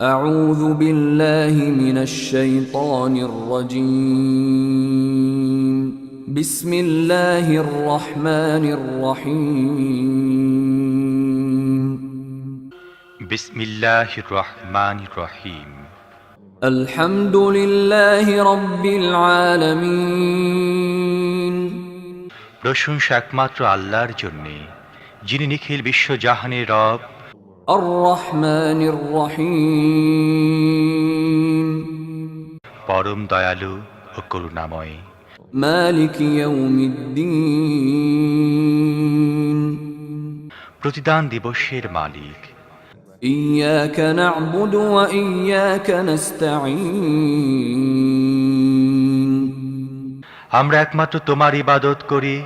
أعوذ بالله من الشيطان الرجيم بسم الله الرحمن الرحيم বিসমিল্লাহির রহমানির রহিম। الحمد لله رب العالمين প্রশংসা একমাত্র আল্লাহর জন্যে, যিনি নিখিল বিশ্বজাহানের রব, الرحمن الرحيم পরম দয়ালু ও করুণাময়। مالك يوم الدين প্রতিদান দিবসের মালিক। إياك نعبد وإياك نستعين আমরা একমাত্র তোমার ইবাদত করি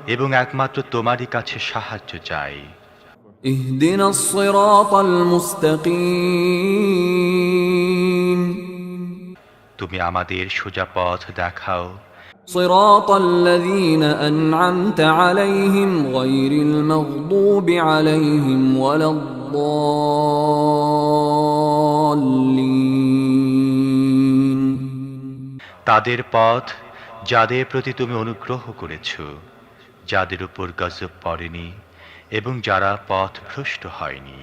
এবং একমাত্র তোমারই কাছে সাহায্য চাই। اهدنا الصراط المستقيم তুমি আমাদের সোজা পথ দেখাও, صراط الذين أنعمت عليهم غير المغضوب عليهم ولا الضالين তাদের পথ যাদের প্রতি তুমি অনুগ্রহ করেছ, যাদের উপর গজব পড়েনি এবং যারা পথভ্রষ্ট হয়নি।